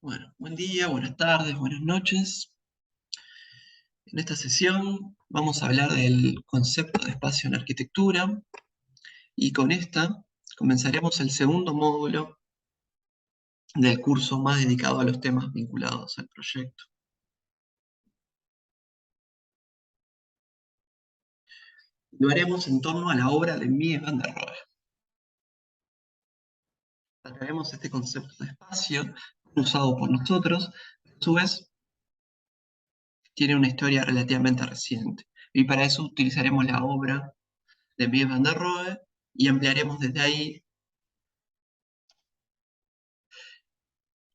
Bueno, buen día, buenas tardes, buenas noches. En esta sesión vamos a hablar del concepto de espacio en arquitectura y con esta comenzaremos el segundo módulo del curso más dedicado a los temas vinculados al proyecto. Lo haremos en torno a la obra de Mies van der Rohe. Trataremos este concepto de espacio usado por nosotros, a su vez tiene una historia relativamente reciente y para eso utilizaremos la obra de Mies van der Rohe y ampliaremos desde ahí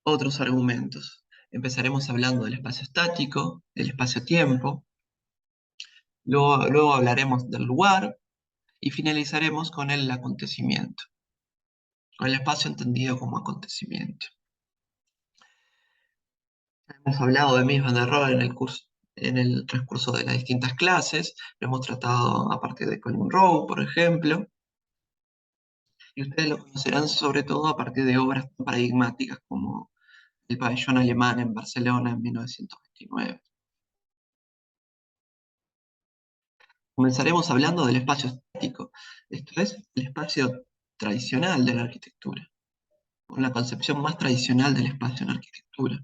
otros argumentos. Empezaremos hablando del espacio estático, del espacio-tiempo, luego hablaremos del lugar y finalizaremos con el acontecimiento, con el espacio entendido como acontecimiento. Hemos hablado de Mies van der Rohe en el transcurso de las distintas clases, lo hemos tratado a partir de Colin Rowe, por ejemplo, y ustedes lo conocerán sobre todo a partir de obras paradigmáticas como El pabellón alemán en Barcelona en 1929. Comenzaremos hablando del espacio estático, esto es, el espacio tradicional de la arquitectura, con la concepción más tradicional del espacio en arquitectura.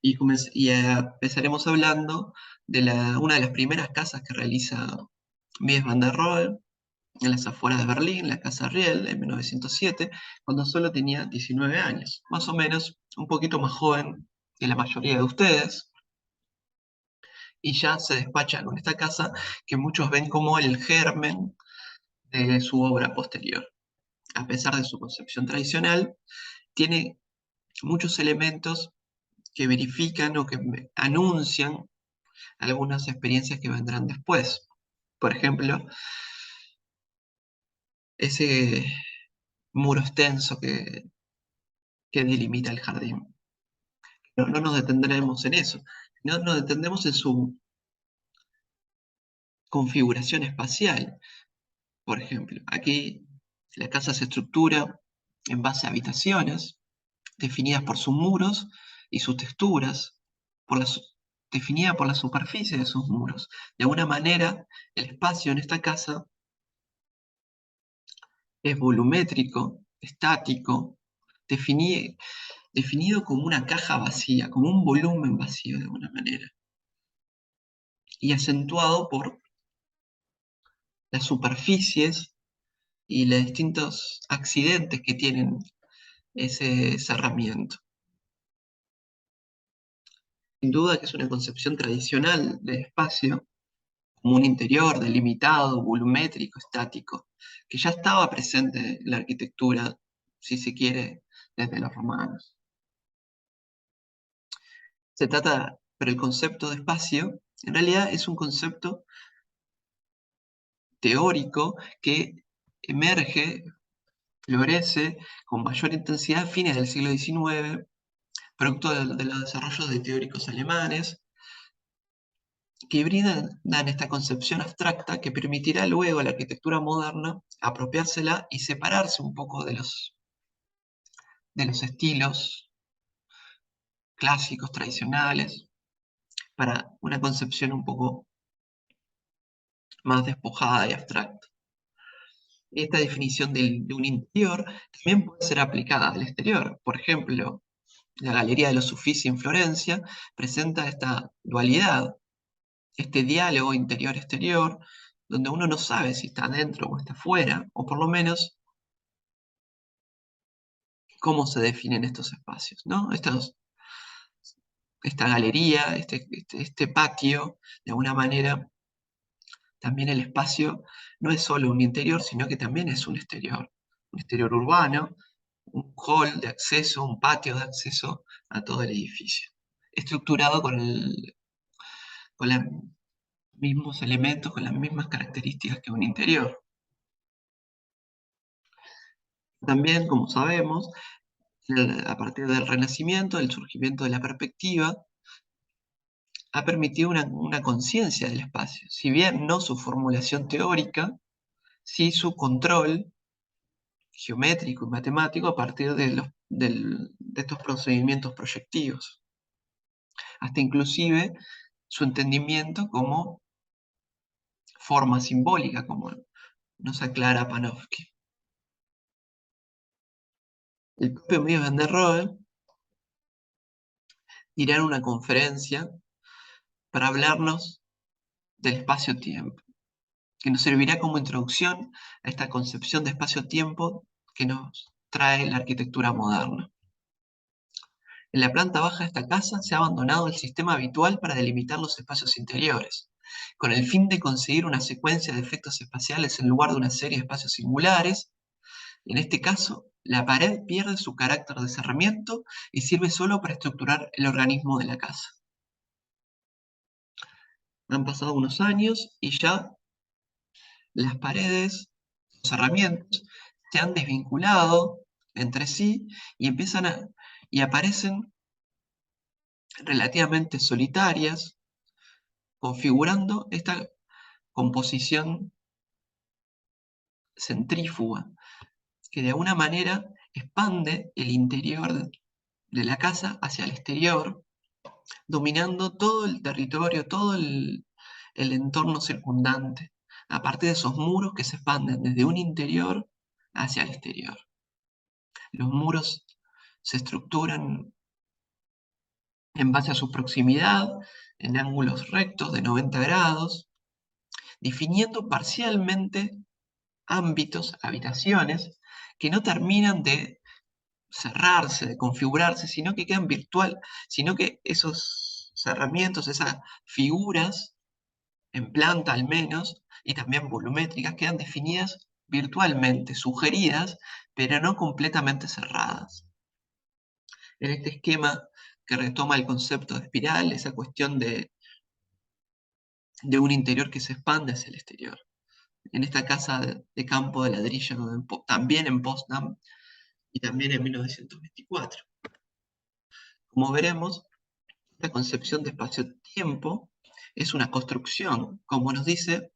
Empezaremos hablando de una de las primeras casas que realiza Mies van der Rohe en las afueras de Berlín, la Casa Riel, en 1907, cuando solo tenía 19 años, más o menos un poquito más joven que la mayoría de ustedes, y ya se despacha con esta casa que muchos ven como el germen de su obra posterior. A pesar de su concepción tradicional, tiene muchos elementos que verifican o que anuncian algunas experiencias que vendrán después. Por ejemplo, ese muro extenso que delimita el jardín. No nos detendremos en eso, no nos detendremos en su configuración espacial. Por ejemplo, aquí la casa se estructura en base a habitaciones, definidas por sus muros y sus texturas, definida por la superficie de sus muros. De alguna manera, el espacio en esta casa es volumétrico, estático, definido como una caja vacía, como un volumen vacío de alguna manera, y acentuado por las superficies y los distintos accidentes que tienen ese cerramiento. Sin duda que es una concepción tradicional del espacio como un interior delimitado, volumétrico, estático, que ya estaba presente en la arquitectura, si se quiere, desde los romanos. Pero el concepto de espacio, en realidad es un concepto teórico que emerge, florece con mayor intensidad a fines del siglo XIX, producto de los desarrollos de teóricos alemanes, que brindan esta concepción abstracta que permitirá luego a la arquitectura moderna apropiársela y separarse un poco de los estilos clásicos, tradicionales, para una concepción un poco más despojada y abstracta. Esta definición de un interior también puede ser aplicada al exterior. Por ejemplo, la Galería de los Uffizi en Florencia presenta esta dualidad, este diálogo interior-exterior, donde uno no sabe si está adentro o está afuera, o por lo menos cómo se definen estos espacios, ¿no? Esta galería, este patio, de alguna manera, también el espacio no es solo un interior, sino que también es un exterior urbano, un hall de acceso, un patio de acceso a todo el edificio, estructurado con los mismos elementos, con las mismas características que un interior. También, como sabemos, a partir del Renacimiento, el surgimiento de la perspectiva, ha permitido una conciencia del espacio, si bien no su formulación teórica, sí su control geométrico y matemático a partir de los de estos procedimientos proyectivos, hasta inclusive su entendimiento como forma simbólica, como nos aclara Panofsky. El propio Mies van der Rohe irá en una conferencia para hablarnos del espacio-tiempo, que nos servirá como introducción a esta concepción de espacio-tiempo que nos trae la arquitectura moderna. En la planta baja de esta casa se ha abandonado el sistema habitual para delimitar los espacios interiores, con el fin de conseguir una secuencia de efectos espaciales en lugar de una serie de espacios singulares. En este caso, la pared pierde su carácter de cerramiento y sirve solo para estructurar el organismo de la casa. Han pasado unos años y ya las paredes, los cerramientos, se han desvinculado entre sí y aparecen relativamente solitarias, configurando esta composición centrífuga, que de alguna manera expande el interior de la casa hacia el exterior, dominando todo el territorio, todo el entorno circundante, a partir de esos muros que se expanden desde un interior hacia el exterior. Los muros se estructuran en base a su proximidad, en ángulos rectos de 90 grados, definiendo parcialmente ámbitos, habitaciones, que no terminan de cerrarse, de configurarse, sino que quedan virtual, sino que esos cerramientos, esas figuras, en planta al menos, y también volumétricas, quedan definidas virtualmente, sugeridas, pero no completamente cerradas. En este esquema que retoma el concepto de espiral, esa cuestión de un interior que se expande hacia el exterior. En esta casa de campo de ladrillo, también en Potsdam y también en 1924. Como veremos, esta concepción de espacio-tiempo es una construcción, como nos dice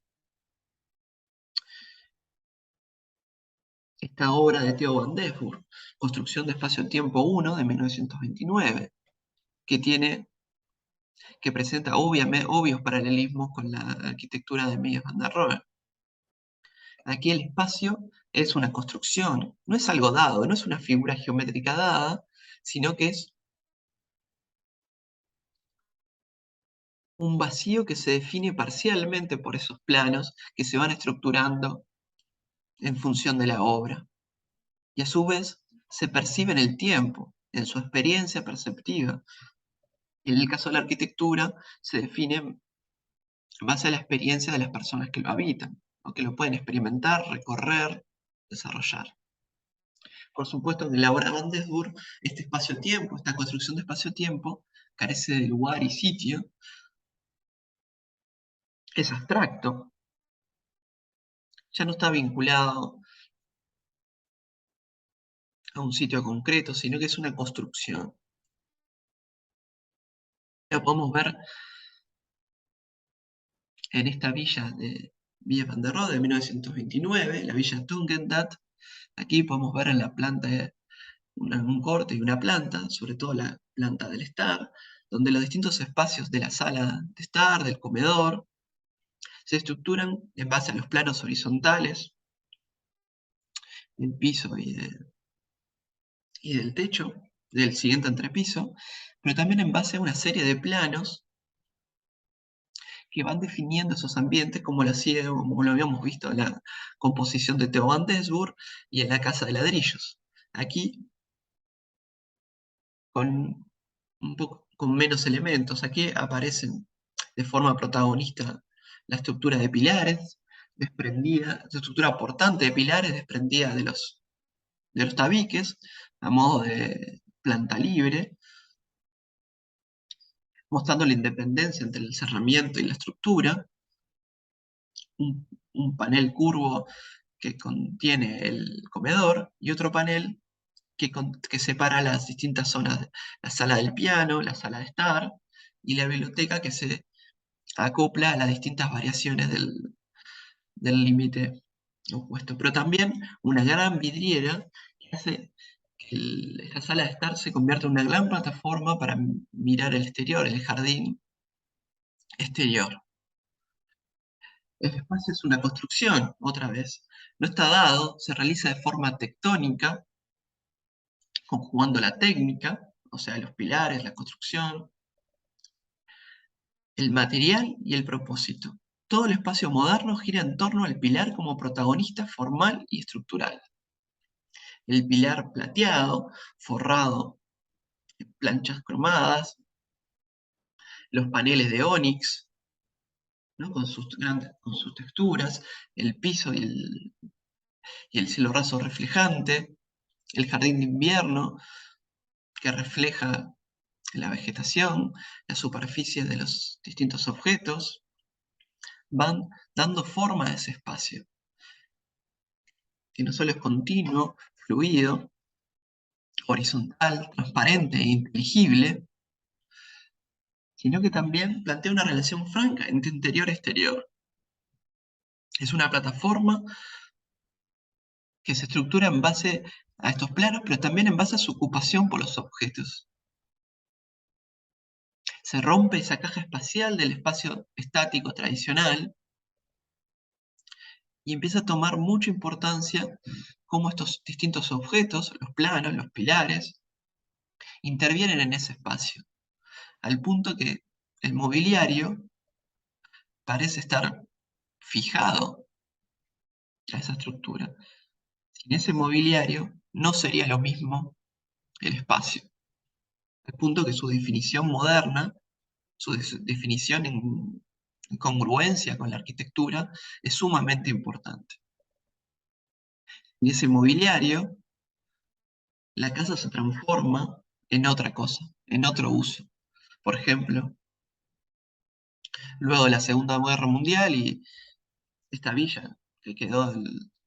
esta obra de Theo van Desburg, Construcción de espacio-tiempo 1 de 1929, que presenta obvios paralelismos con la arquitectura de Mies van der Rohe. Aquí el espacio es una construcción, no es algo dado, no es una figura geométrica dada, sino que es un vacío que se define parcialmente por esos planos que se van estructurando en función de la obra. Y a su vez se percibe en el tiempo, en su experiencia perceptiva. En el caso de la arquitectura se define en base a la experiencia de las personas que lo habitan, o que lo pueden experimentar, recorrer, desarrollar. Por supuesto que en la obra de Van Desburg, este espacio-tiempo, esta construcción de espacio-tiempo, carece de lugar y sitio, es abstracto, ya no está vinculado a un sitio concreto, sino que es una construcción. Lo podemos ver en esta villa de Villa van der Rohe de 1929, la villa Tugendhat. Aquí podemos ver en la planta un corte y una planta, sobre todo la planta del estar, donde los distintos espacios de la sala de estar, del comedor, se estructuran en base a los planos horizontales del piso y del techo, del siguiente entrepiso, pero también en base a una serie de planos que van definiendo esos ambientes como lo habíamos visto en la composición de Theo van Desburg y en la casa de ladrillos. Aquí con con menos elementos. Aquí aparecen de forma protagonista la estructura de pilares, desprendida, la estructura portante de pilares desprendida de los tabiques, a modo de planta libre, mostrando la independencia entre el cerramiento y la estructura, un panel curvo que contiene el comedor y otro panel que separa las distintas zonas, la sala del piano, la sala de estar y la biblioteca que se acopla a las distintas variaciones del límite opuesto. Pero también una gran vidriera Esta sala de estar se convierte en una gran plataforma para mirar el exterior, el jardín exterior. El espacio es una construcción, otra vez. No está dado, se realiza de forma tectónica, conjugando la técnica, o sea, los pilares, la construcción, el material y el propósito. Todo el espacio moderno gira en torno al pilar como protagonista formal y estructural. El pilar plateado, forrado de planchas cromadas, los paneles de ónix, ¿no? Con sus texturas, el piso y el cielo raso reflejante, el jardín de invierno que refleja la vegetación, la superficie de los distintos objetos, van dando forma a ese espacio, que no solo es continuo, fluido, horizontal, transparente e inteligible, sino que también plantea una relación franca entre interior y exterior. Es una plataforma que se estructura en base a estos planos, pero también en base a su ocupación por los objetos. Se rompe esa caja espacial del espacio estático tradicional y empieza a tomar mucha importancia cómo estos distintos objetos, los planos, los pilares, intervienen en ese espacio, al punto que el mobiliario parece estar fijado a esa estructura. Sin ese mobiliario no sería lo mismo el espacio, al punto que su definición moderna, su definición en congruencia con la arquitectura, es sumamente importante. Y ese mobiliario, la casa se transforma en otra cosa, en otro uso. Por ejemplo, luego de la Segunda Guerra Mundial y esta villa que quedó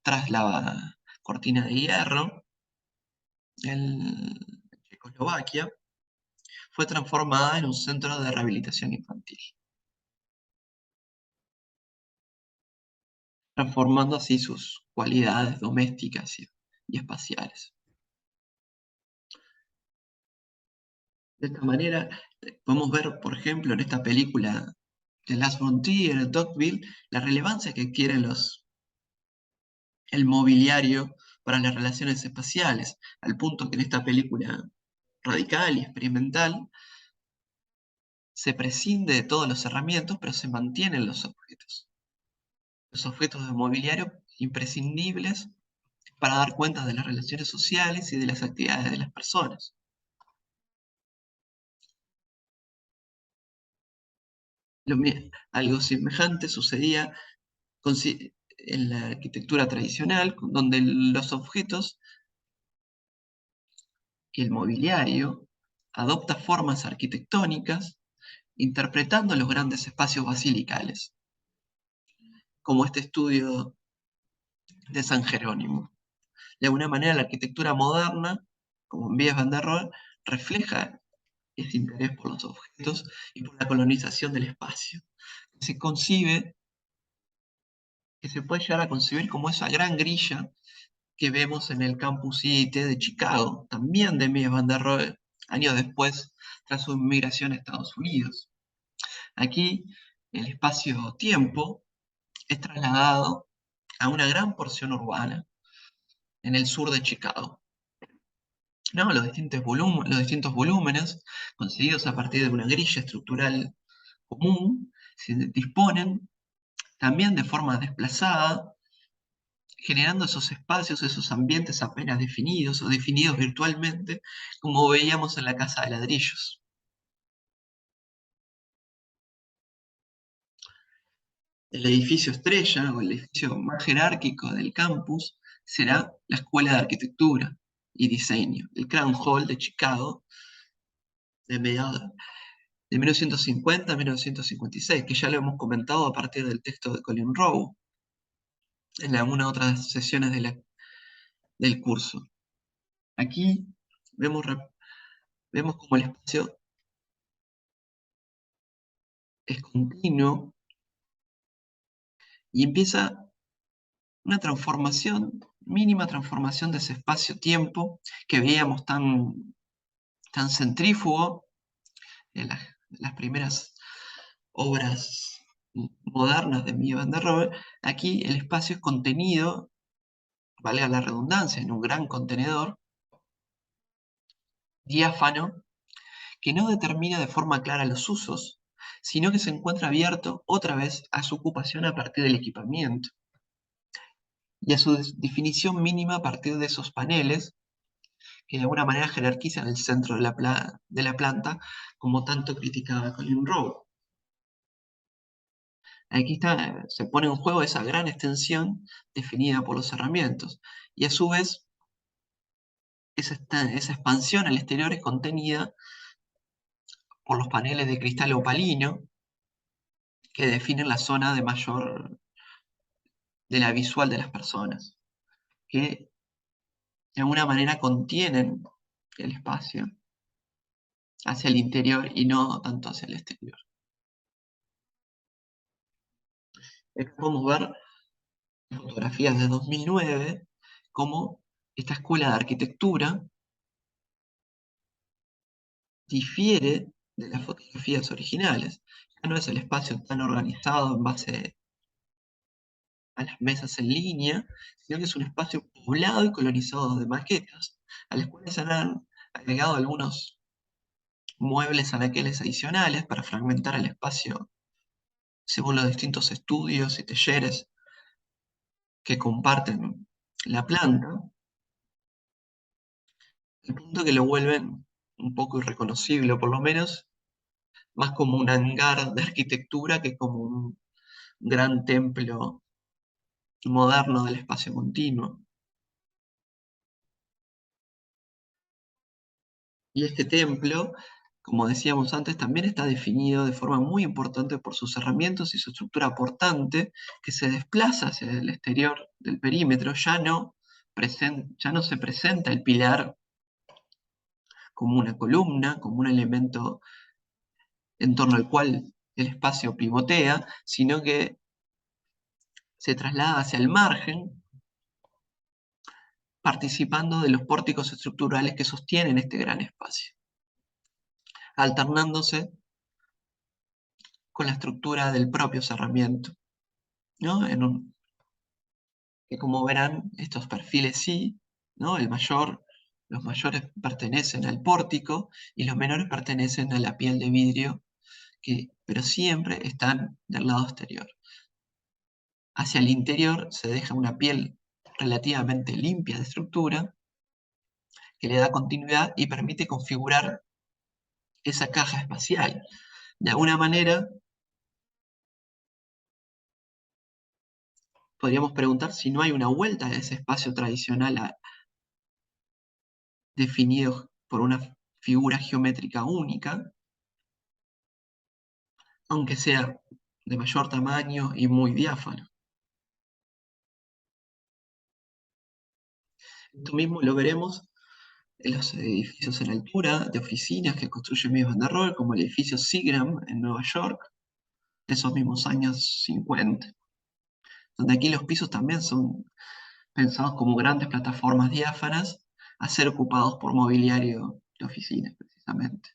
tras la cortina de hierro en Checoslovaquia, fue transformada en un centro de rehabilitación infantil, transformando así sus cualidades domésticas y espaciales. De esta manera, podemos ver, por ejemplo, en esta película de Last Frontier, Dogville, la relevancia que adquiere el mobiliario para las relaciones espaciales, al punto que en esta película radical y experimental se prescinde de todas las herramientas, pero se mantienen los objetos de mobiliario imprescindibles para dar cuenta de las relaciones sociales y de las actividades de las personas. Algo semejante sucedía en la arquitectura tradicional, donde los objetos y el mobiliario adopta formas arquitectónicas interpretando los grandes espacios basilicales, como este estudio de San Jerónimo. De alguna manera, la arquitectura moderna, como en Mies van der Rohe, refleja ese interés por los objetos y por la colonización del espacio. Se concibe, que se puede llegar a concebir como esa gran grilla que vemos en el Campus IIT de Chicago, también de Mies van der Rohe, años después, tras su inmigración a Estados Unidos. Aquí, el espacio-tiempo es trasladado a una gran porción urbana en el sur de Chicago. ¿No? Los distintos volúmenes, conseguidos a partir de una grilla estructural común, se disponen también de forma desplazada, generando esos espacios, esos ambientes apenas definidos o definidos virtualmente, como veíamos en la casa de ladrillos. El edificio estrella o el edificio más jerárquico del campus será la Escuela de Arquitectura y Diseño, el Crown Hall de Chicago, de mediados de 1950 a 1956, que ya lo hemos comentado a partir del texto de Colin Rowe en algunas otras sesiones del curso. Aquí vemos, vemos cómo el espacio es continuo y empieza una transformación mínima transformación de ese espacio-tiempo que veíamos tan centrífugo en las primeras obras modernas de Mies van der Rohe. Aquí el espacio es contenido, valga la redundancia, en un gran contenedor diáfano que no determina de forma clara los usos, sino que se encuentra abierto otra vez a su ocupación a partir del equipamiento y a su definición mínima a partir de esos paneles que de alguna manera jerarquizan el centro de la planta, como tanto criticaba Colin Rowe. Aquí se pone en juego esa gran extensión definida por los cerramientos, y a su vez esa expansión al exterior es contenida por los paneles de cristal opalino que definen la zona de la visual de las personas, que de alguna manera contienen el espacio hacia el interior y no tanto hacia el exterior. Aquí podemos ver fotografías de 2009 cómo esta escuela de arquitectura difiere de las fotografías originales. Ya no es el espacio tan organizado en base a las mesas en línea, sino que es un espacio poblado y colonizado de maquetas, a las cuales se han agregado algunos muebles anaqueles adicionales para fragmentar el espacio según los distintos estudios y talleres que comparten la planta, al punto que lo vuelven un poco irreconocible, o por lo menos más como un hangar de arquitectura que como un gran templo moderno del espacio continuo. Y este templo, como decíamos antes, también está definido de forma muy importante por sus herramientas y su estructura portante, que se desplaza hacia el exterior del perímetro. Ya no se presenta el pilar como una columna, como un elemento en torno al cual el espacio pivotea, sino que se traslada hacia el margen, participando de los pórticos estructurales que sostienen este gran espacio, alternándose con la estructura del propio cerramiento, ¿no? Que como verán, estos perfiles sí, ¿no? Los mayores pertenecen al pórtico y los menores pertenecen a la piel de vidrio, pero siempre están del lado exterior. Hacia el interior se deja una piel relativamente limpia de estructura que le da continuidad y permite configurar esa caja espacial. De alguna manera, podríamos preguntar si no hay una vuelta de ese espacio tradicional definido por una figura geométrica única, aunque sea de mayor tamaño y muy diáfano. Esto mismo lo veremos en los edificios en altura de oficinas que construye Mies van der Rohe, como el edificio Seagram en Nueva York, de esos mismos años 50, donde aquí los pisos también son pensados como grandes plataformas diáfanas a ser ocupados por mobiliario de oficinas, precisamente.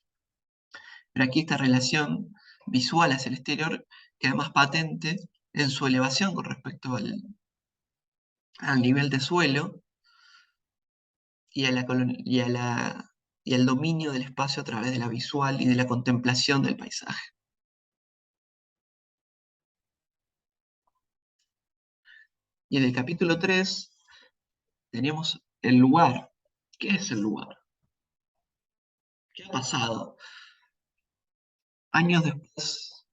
Pero aquí esta relación visual hacia el exterior queda más patente en su elevación con respecto al nivel de suelo y, y al dominio del espacio a través de la visual y de la contemplación del paisaje. Y en el capítulo 3 tenemos el lugar. ¿Qué es el lugar? ¿Qué ha pasado? Años después,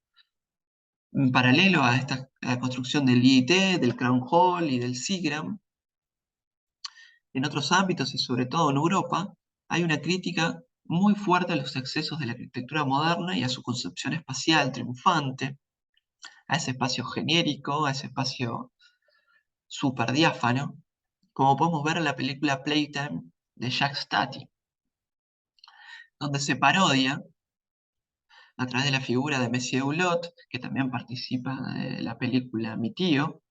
en paralelo a a la construcción del IIT, del Crown Hall y del Seagram, en otros ámbitos y sobre todo en Europa, hay una crítica muy fuerte a los excesos de la arquitectura moderna y a su concepción espacial triunfante, a ese espacio genérico, a ese espacio súper diáfano, como podemos ver en la película Playtime de Jacques Tati, donde se parodia a través de la figura de Monsieur Hulot, que también participa de la película Mi tío,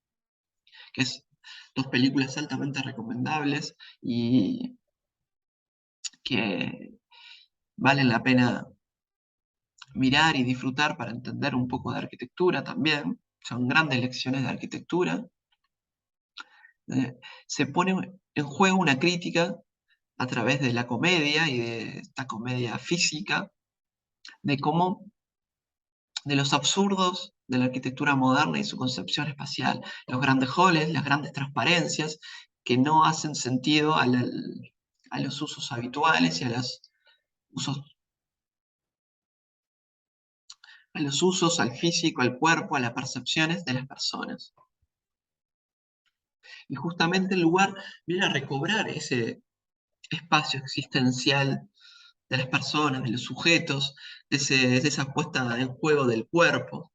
que es Dos películas altamente recomendables y que valen la pena mirar y disfrutar para entender un poco de arquitectura también. Son grandes lecciones de arquitectura. Se pone en juego una crítica a través de la comedia y de esta comedia física, de cómo, de los absurdos de la arquitectura moderna y su concepción espacial, los grandes halls, las grandes transparencias que no hacen sentido a los usos habituales y usos, a los usos, al físico, al cuerpo, a las percepciones de las personas. Y justamente el lugar viene a recobrar ese espacio existencial de las personas, de los sujetos, de esa puesta en juego del cuerpo.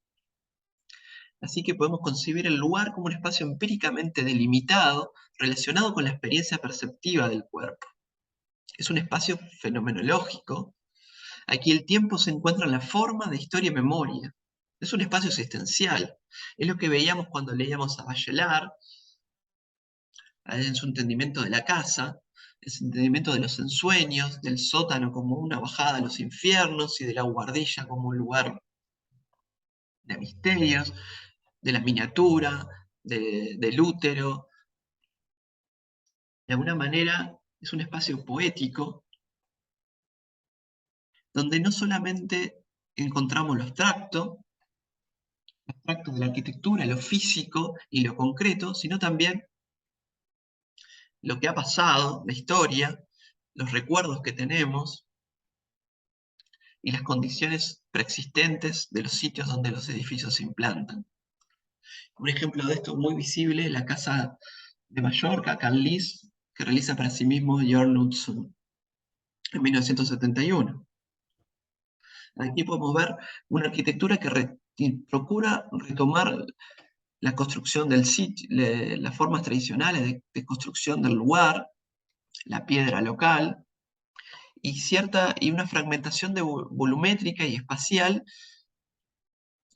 Así que podemos concebir el lugar como un espacio empíricamente delimitado, relacionado con la experiencia perceptiva del cuerpo. Es un espacio fenomenológico. Aquí el tiempo se encuentra en la forma de historia y memoria. Es un espacio existencial. Es lo que veíamos cuando leíamos a Bachelard, en su entendimiento de la casa, en su entendimiento de los ensueños, del sótano como una bajada a los infiernos y de la guardilla como un lugar de misterios, de la miniatura, del útero. De alguna manera es un espacio poético donde no solamente encontramos lo abstracto de la arquitectura, lo físico y lo concreto, sino también lo que ha pasado, la historia, los recuerdos que tenemos y las condiciones preexistentes de los sitios donde los edificios se implantan. Un ejemplo de esto muy visible es la casa de Mallorca, Canlis, que realiza para sí mismo Jørn Utzon en 1971. Aquí podemos ver una arquitectura que procura retomar la construcción del sitio, las formas tradicionales de construcción del lugar, la piedra local, y una fragmentación volumétrica y espacial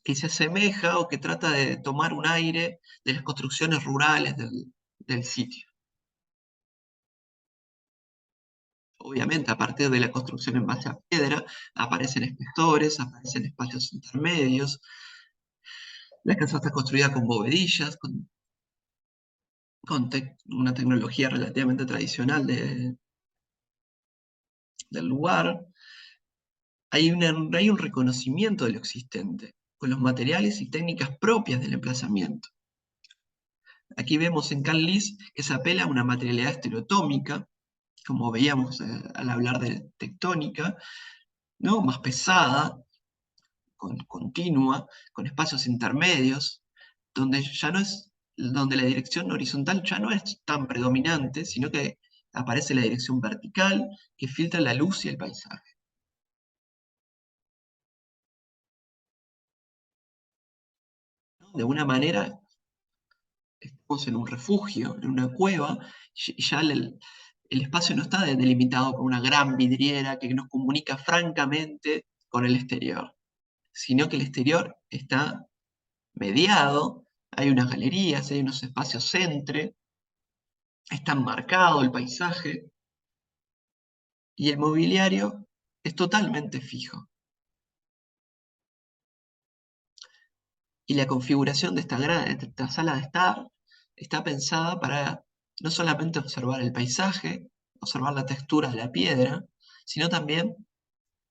que se asemeja o que trata de tomar un aire de las construcciones rurales del sitio. Obviamente, a partir de la construcción en base a piedra, aparecen espesores, aparecen espacios intermedios. La casa está construida con bovedillas, con una tecnología relativamente tradicional del lugar. Hay un reconocimiento de lo existente, con los materiales y técnicas propias del emplazamiento. Aquí vemos en Canlis que se apela a una materialidad estereotómica, como veíamos al hablar de tectónica, ¿no? Más pesada, continua, con espacios intermedios, donde la dirección horizontal ya no es tan predominante, sino que aparece la dirección vertical que filtra la luz y el paisaje. ¿No? De alguna manera estamos en un refugio, en una cueva, y ya el espacio no está delimitado por una gran vidriera que nos comunica francamente con el exterior, sino que el exterior está mediado, hay unas galerías, hay unos espacios entre, está enmarcado el paisaje, y el mobiliario es totalmente fijo. Y la configuración de esta sala de estar está pensada para no solamente observar el paisaje, observar la textura de la piedra, sino también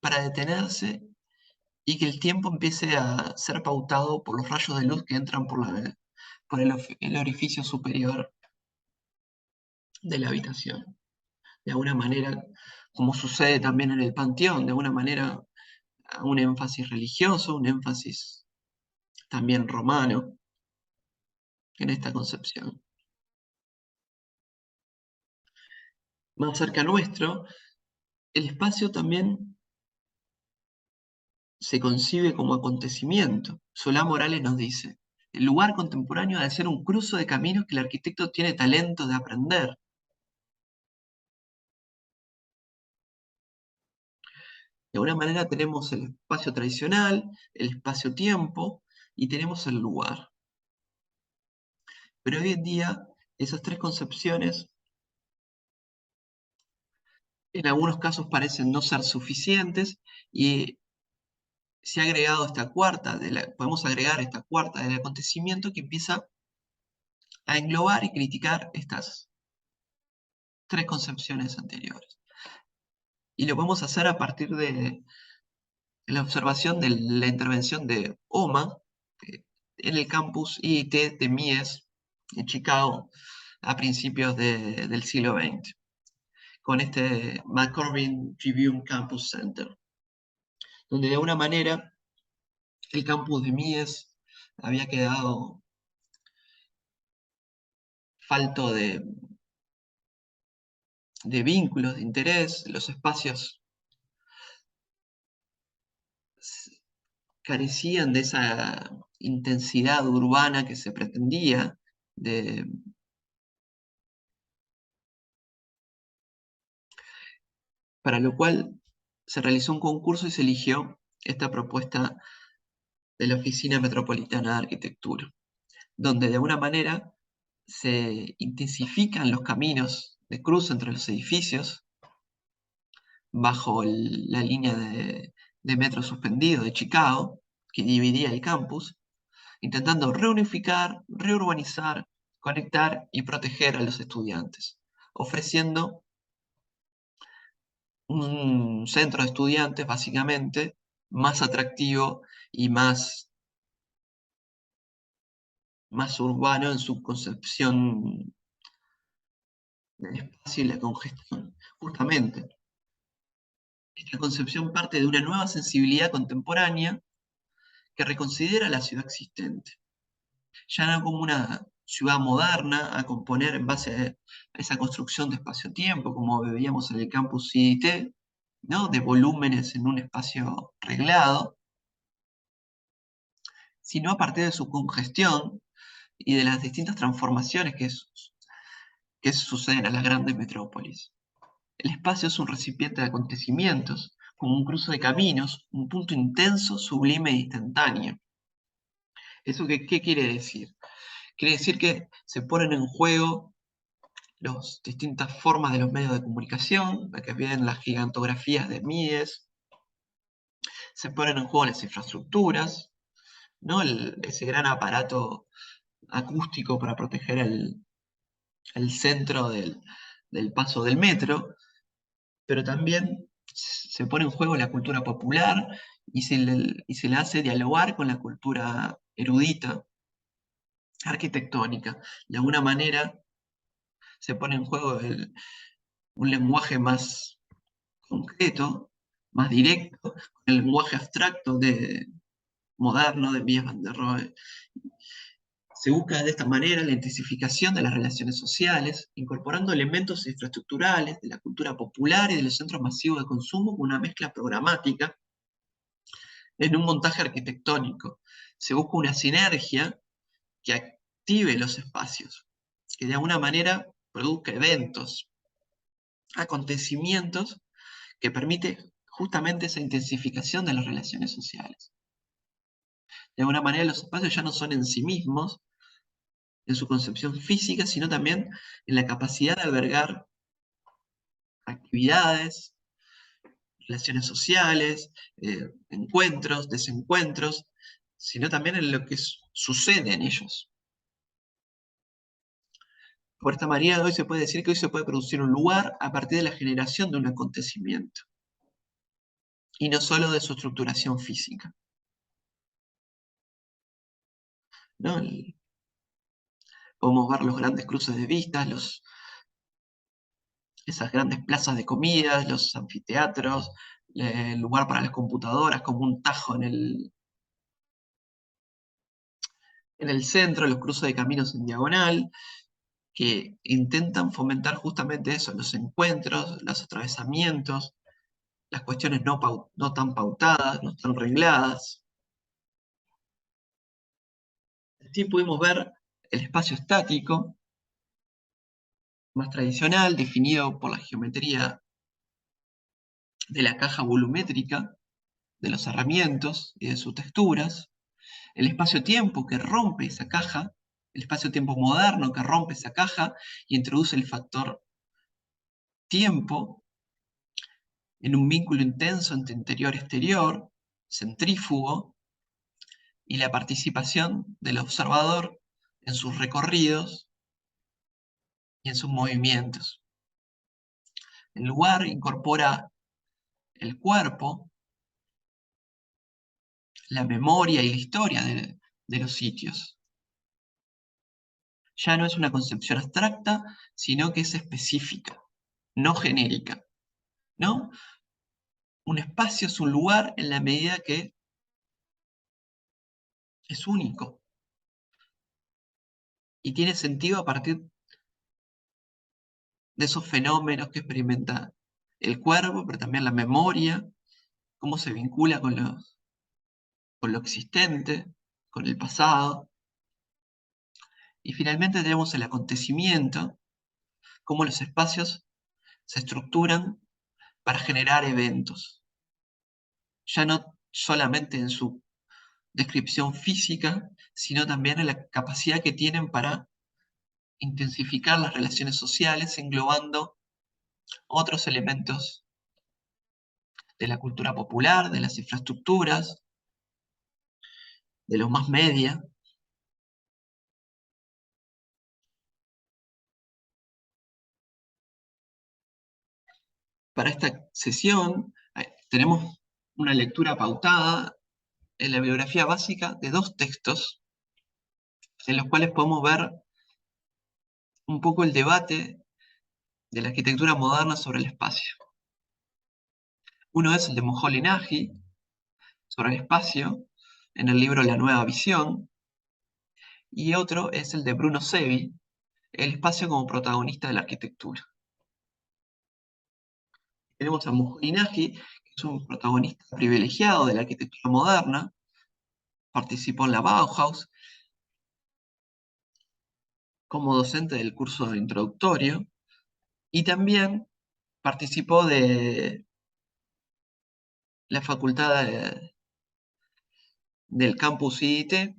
para detenerse y que el tiempo empiece a ser pautado por los rayos de luz que entran por el orificio superior de la habitación. De alguna manera, como sucede también en el panteón, de alguna manera un énfasis religioso, un énfasis también romano en esta concepción. Más cerca nuestro, el espacio también se concibe como acontecimiento. Solá Morales nos dice, el lugar contemporáneo ha de ser un cruce de caminos que el arquitecto tiene talento de aprender. De alguna manera tenemos el espacio tradicional, el espacio-tiempo y tenemos el lugar. Pero hoy en día Esas tres concepciones en algunos casos parecen no ser suficientes y se ha agregado esta cuarta, podemos agregar esta cuarta del acontecimiento que empieza a englobar y criticar estas tres concepciones anteriores. Y lo podemos hacer a partir de la observación de la intervención de OMA en el campus IIT de Mies en Chicago a principios del siglo XX, con este McCormick Tribune Campus Center, donde de alguna manera el campus de Mies había quedado falto de vínculos, de interés, los espacios carecían de esa intensidad urbana que se pretendía, para lo cual se realizó un concurso y se eligió esta propuesta de la Oficina Metropolitana de Arquitectura, donde de alguna manera se intensifican los caminos de cruce entre los edificios bajo la línea de metro suspendido de Chicago, que dividía el campus, intentando reunificar, reurbanizar, conectar y proteger a los estudiantes, ofreciendo un centro de estudiantes básicamente más atractivo y más urbano en su concepción del espacio y la congestión. Justamente, esta concepción parte de una nueva sensibilidad contemporánea que reconsidera la ciudad existente, ya no como una ciudad moderna a componer en base a esa construcción de espacio-tiempo, como veíamos en el campus CIT, ¿no? De volúmenes en un espacio reglado, sino a partir de su congestión y de las distintas transformaciones que suceden a las grandes metrópolis. El espacio es un recipiente de acontecimientos, como un cruce de caminos, un punto intenso, sublime e instantáneo. ¿Eso qué quiere decir? Quiere decir que se ponen en juego las distintas formas de los medios de comunicación, la que vienen las gigantografías de Mies, se ponen en juego las infraestructuras, ¿no? Ese gran aparato acústico para proteger el centro del paso del metro, pero también se pone en juego la cultura popular y se le hace dialogar con la cultura erudita, arquitectónica. De alguna manera se pone en juego un lenguaje más concreto, más directo, el lenguaje abstracto moderno de Mies van der Rohe. Se busca de esta manera la intensificación de las relaciones sociales, incorporando elementos infraestructurales de la cultura popular y de los centros masivos de consumo con una mezcla programática en un montaje arquitectónico. Se busca una sinergia que active los espacios, que de alguna manera produzca eventos, acontecimientos que permite justamente esa intensificación de las relaciones sociales. De alguna manera los espacios ya no son en sí mismos, en su concepción física, sino también en la capacidad de albergar actividades, relaciones sociales, encuentros, desencuentros, sino también en lo que sucede en ellos. Por esta manera, hoy se puede decir que hoy se puede producir un lugar a partir de la generación de un acontecimiento, y no solo de su estructuración física, ¿no? Podemos ver los grandes cruces de vistas, esas grandes plazas de comidas, los anfiteatros, el lugar para las computadoras como un tajo en el centro, los cruces de caminos en diagonal, que intentan fomentar justamente eso, los encuentros, los atravesamientos, las cuestiones no tan pautadas, no tan regladas. Así pudimos ver el espacio estático, más tradicional, definido por la geometría de la caja volumétrica, de los herramientos y de sus texturas, el espacio-tiempo que rompe esa caja, el espacio-tiempo moderno que rompe esa caja y introduce el factor tiempo en un vínculo intenso entre interior-exterior, centrífugo, y la participación del observador en sus recorridos y en sus movimientos. El lugar incorpora el cuerpo, la memoria y la historia de los sitios. Ya no es una concepción abstracta, sino que es específica, no genérica, ¿no? Un espacio es un lugar en la medida que es único y tiene sentido a partir de esos fenómenos que experimenta el cuerpo, pero también la memoria, cómo se vincula con lo existente, con el pasado. Y finalmente tenemos el acontecimiento, cómo los espacios se estructuran para generar eventos, ya no solamente en su descripción física, sino también en la capacidad que tienen para intensificar las relaciones sociales, englobando otros elementos de la cultura popular, de las infraestructuras, de los más media. Para esta sesión tenemos una lectura pautada en la bibliografía básica de dos textos en los cuales podemos ver un poco el debate de la arquitectura moderna sobre el espacio. Uno es el de Moholy Nagy sobre el espacio en el libro La Nueva Visión, y otro es el de Bruno Sevi, el espacio como protagonista de la arquitectura. Tenemos a Moholy Nagy, que es un protagonista privilegiado de la arquitectura moderna, participó en la Bauhaus como docente del curso introductorio y también participó de la facultad del campus IIT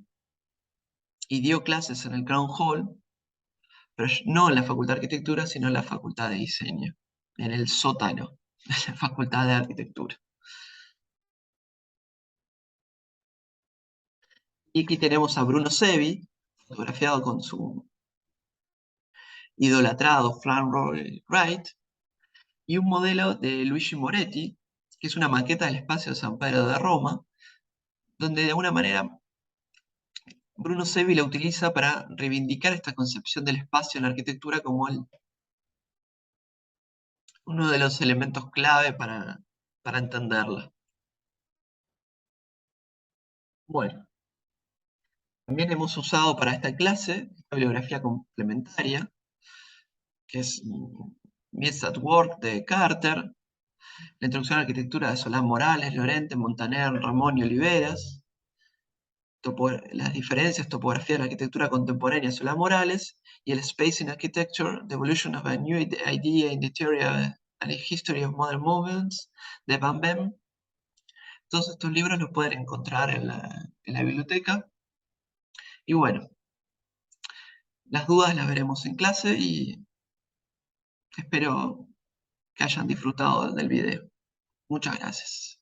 y dio clases en el Crown Hall, pero no en la Facultad de Arquitectura, sino en la Facultad de Diseño, en el sótano de la Facultad de Arquitectura. Y aquí tenemos a Bruno Sevi, fotografiado con su idolatrado Frank Lloyd Wright, y un modelo de Luigi Moretti, que es una maqueta del espacio de San Pedro de Roma, donde de alguna manera Bruno Sevi la utiliza para reivindicar esta concepción del espacio en la arquitectura como uno de los elementos clave para entenderla. Bueno, también hemos usado para esta clase esta bibliografía complementaria, que es Myths at Work de Carter, la introducción a la arquitectura de Solán Morales, Llorente, Montaner, Ramón y Oliveras, las diferencias, topografía de la arquitectura contemporánea, Solán Morales, y el Space in Architecture, The Evolution of a New Idea in the Theory and the History of Modern Movements, de Van Bem. Todos estos libros los pueden encontrar en la biblioteca. Y bueno, las dudas las veremos en clase y espero que hayan disfrutado del video. Muchas gracias.